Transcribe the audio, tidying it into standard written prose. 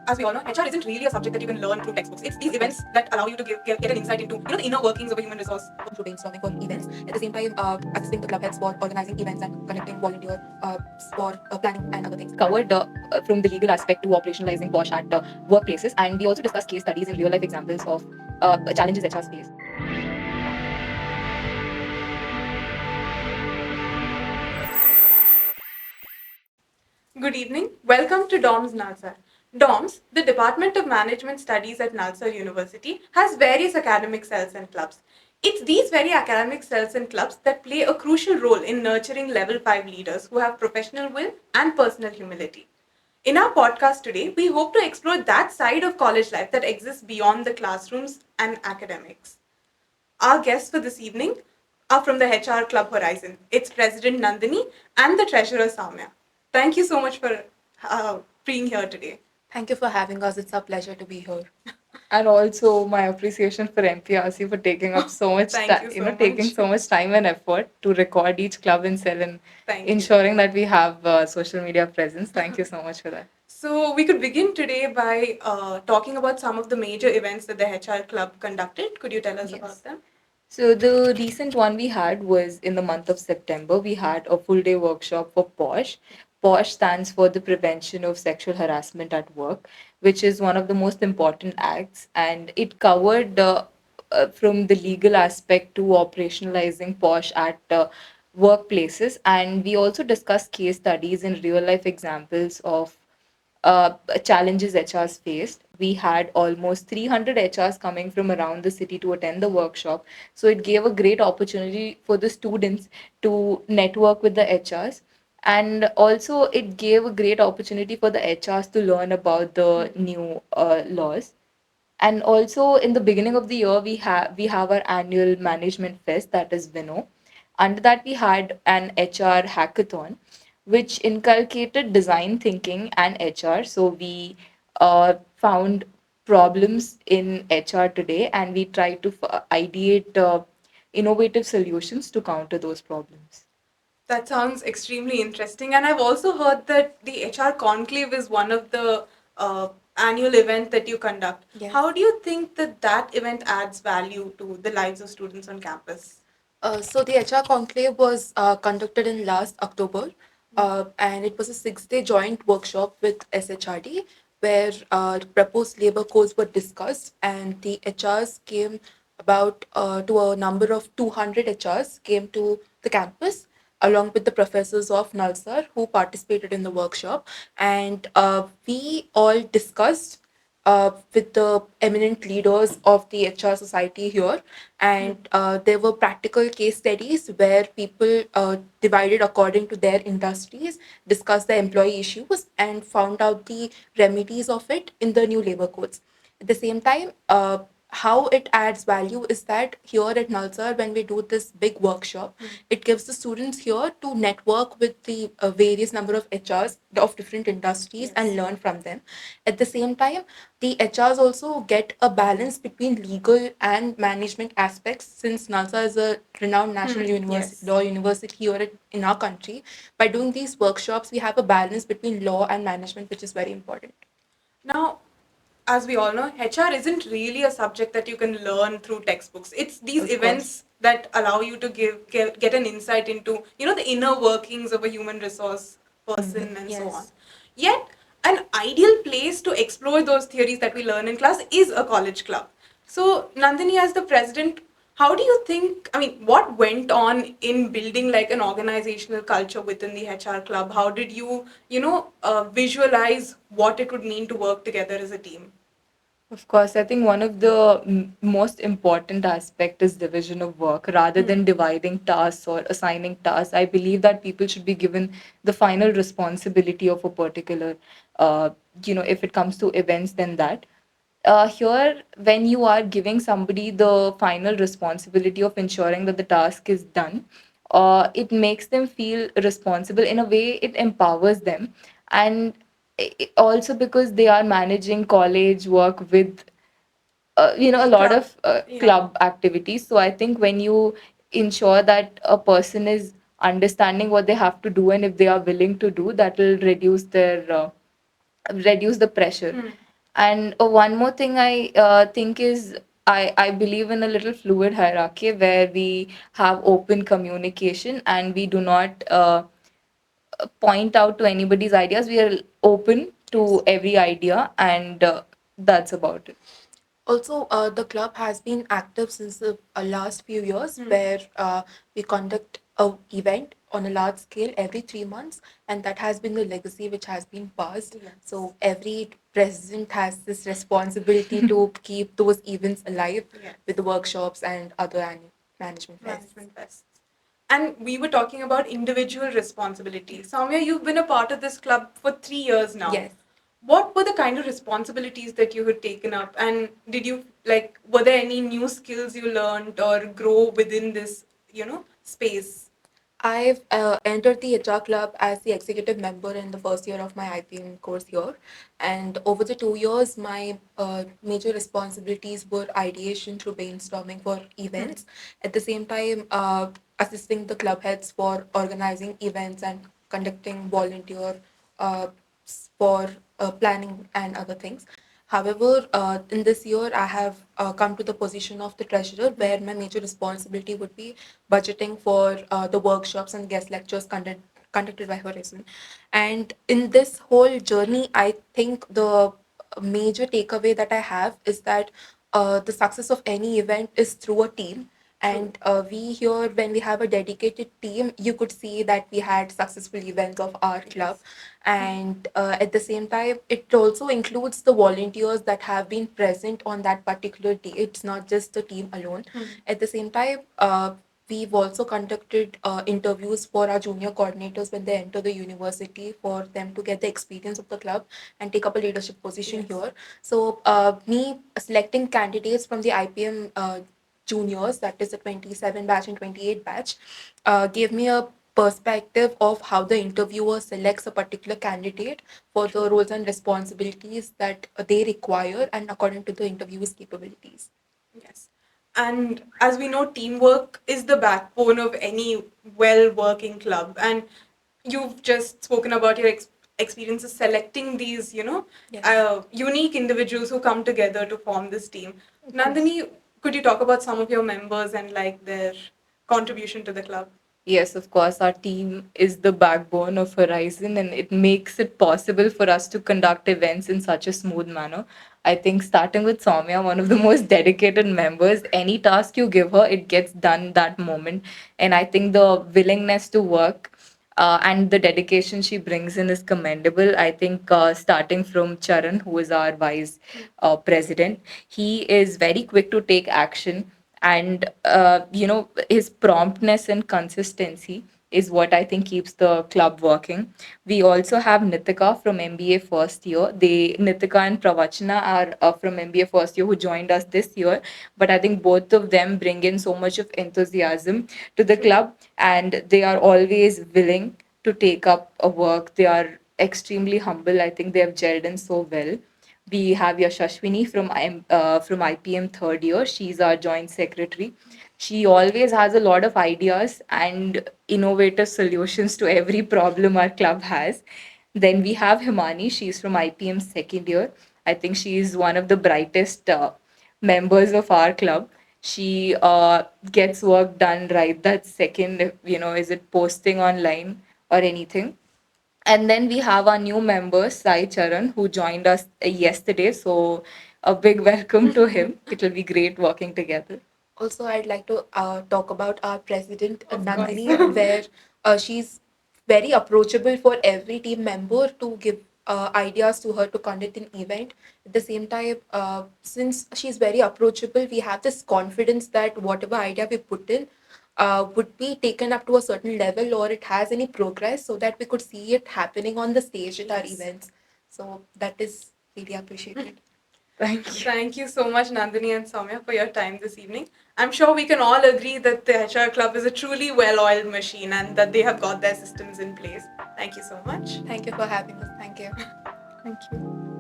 as we all know, HR isn't really a subject that you can learn through textbooks. It's these events that allow you to get an insight into, the inner workings of a human resource. Through brainstorming for events. At the same time, assisting the club heads for organizing events and connecting volunteer for planning and other things. Covered from the legal aspect to operationalizing POSH at workplaces, and we also discussed case studies and real life examples of challenges HRs face. Good evening. Welcome to DoMS NALSAR. DoMS, the Department of Management Studies at NALSAR University, has various academic cells and clubs. It's these very academic cells and clubs that play a crucial role in nurturing level 5 leaders who have professional will and personal humility. In our podcast today, we hope to explore that side of college life that exists beyond the classrooms and academics. Our guests for this evening are from the HRCLUB HoRizon. Its president Nandini and the treasurer Samya. Thank you so much for being here today. Thank you for having us. It's our pleasure to be here. And also my appreciation for MPRC for taking up so much Thank time, you so taking much. so much time and effort to record each club and cell and Thank you. ensuring that we have social media presence. Thank you so much for that. So we could begin today by talking about some of the major events that the HRCLUB conducted. Could you tell us Yes. about them? So the recent one we had was in the month of September. We had a full day workshop for POSH. POSH stands for the Prevention of Sexual Harassment at Work, which is one of the most important acts, and it covered from the legal aspect to operationalizing POSH at workplaces. And we also discussed case studies and real life examples of challenges HRs faced. We had almost 300 HRs coming from around the city to attend the workshop. So it gave a great opportunity for the students to network with the HRs. And also, it gave a great opportunity for the HRs to learn about the new laws. And also, in the beginning of the year, we have our annual management fest, that is Vino. Under that, we had an HR hackathon, which inculcated design thinking and HR. So we found problems in HR today, and we tried to ideate innovative solutions to counter those problems. That sounds extremely interesting. And I've also heard that the HR Conclave is one of the annual event that you conduct. Yes. How do you think that that event adds value to the lives of students on campus? So the HR conclave was conducted in last October, and it was a 6-day joint workshop with SHRD where proposed labor codes were discussed, and the HRs came about to a number of 200 HRs came to the campus along with the professors of NALSAR who participated in the workshop, and we all discussed with the eminent leaders of the HR society here. And there were practical case studies where people divided according to their industries, discussed the employee issues, and found out the remedies of it in the new labor codes. At the same time, how it adds value is that here at NALSAR, when we do this big workshop, it gives the students here to network with the various number of HRs of different industries and learn from them. At the same time, the HRs also get a balance between legal and management aspects, since NALSA is a renowned national law university here in our country. By doing these workshops, we have a balance between law and management, which is very important. Now, as we all know, HR isn't really a subject that you can learn through textbooks. It's these Of events that allow you to get an insight into, the inner workings of a human resource person and so Yes. on. Yet, an ideal place to explore those theories that we learn in class is a college club. So, Nandini, as the president, how do you think, what went on in building like an organizational culture within the HR club? How did you, visualize what it would mean to work together as a team? Of course, I think one of the most important aspect is division of work rather than dividing tasks or assigning tasks. I believe that people should be given the final responsibility of a particular, if it comes to events, then that. Here, when you are giving somebody the final responsibility of ensuring that the task is done, it makes them feel responsible. In a way, it empowers them. And also because they are managing college work with a lot Club. of club activities. So I think when you ensure that a person is understanding what they have to do, and if they are willing to do, that will reduce the pressure. And one more thing I think is I believe in a little fluid hierarchy where we have open communication and we do not point out to anybody's ideas. We are open to Yes. every idea, and that's about it. Also, the club has been active since the last few years, where we conduct a event on a large scale every 3 months, and that has been the legacy which has been passed. Yes. So every president has this responsibility to keep those events alive Yes. with the workshops and other management fests. Management fests. And we were talking about individual responsibility. Soumya, you've been a part of this club for 3 years now. Yes. What were the kind of responsibilities that you had taken up? And did you, like, were there any new skills you learned or grow within this, space? I've entered the HR club as the executive member in the first year of my IPM course here. And over the 2 years, my major responsibilities were ideation through brainstorming for events. At the same time, assisting the club heads for organizing events and conducting volunteer uh, for planning and other things. However, in this year, I have come to the position of the treasurer, where my major responsibility would be budgeting for the workshops and guest lectures conducted by HoRizon. And in this whole journey, I think the major takeaway that I have is that the success of any event is through a team. And we here, when we have a dedicated team, you could see that we had successful events of our club. And at the same time, it also includes the volunteers that have been present on that particular day. It's not just the team alone. At the same time, we've also conducted interviews for our junior coordinators when they enter the university, for them to get the experience of the club and take up a leadership position Yes. here. So, me selecting candidates from the IPM juniors, that is the 27 batch and 28 batch, gave me a perspective of how the interviewer selects a particular candidate for the roles and responsibilities that they require and according to the interviewer's capabilities. Yes. And as we know, teamwork is the backbone of any well working club. And you've just spoken about your experiences selecting these, Yes. unique individuals who come together to form this team. Of course. Nandini, could you talk about some of your members and like their contribution to the club? Yes, of course, our team is the backbone of Horizon and it makes it possible for us to conduct events in such a smooth manner. I think starting with Soumya, one of the most dedicated members, any task you give her, it gets done that moment. And I think the willingness to work and the dedication she brings in is commendable. I think starting from Charan, who is our vice president, he is very quick to take action, and his promptness and consistency is what I think keeps the club working. We also have Nitika from MBA first year. Nitika and Pravachana are from MBA first year who joined us this year. But I think both of them bring in so much of enthusiasm to the club, and they are always willing to take up a work. They are extremely humble. I think they have gelled in so well. We have Yashashwini from IPM third year. She's our joint secretary. She always has a lot of ideas and innovative solutions to every problem our club has. Then we have Himani. She's from IPM second year. I think she is one of the brightest members of our club. She gets work done right that second. Is it posting online or anything? And then we have our new member, Sai Charan, who joined us yesterday. So a big welcome to him. It will be great working together. Also, I'd like to talk about our president, Of course. Nandini, where she's very approachable for every team member to give ideas to her to conduct an event. At the same time, since she's very approachable, we have this confidence that whatever idea we put in would be taken up to a certain level, or it has any progress, so that we could see it happening on the stage at our Yes. events. So that is really appreciated. Thank you. Thank you so much, Nandini and Soumya, for your time this evening. I'm sure we can all agree that the HR Club is a truly well oiled machine and that they have got their systems in place. Thank you so much. Thank you for having us. Thank you. Thank you.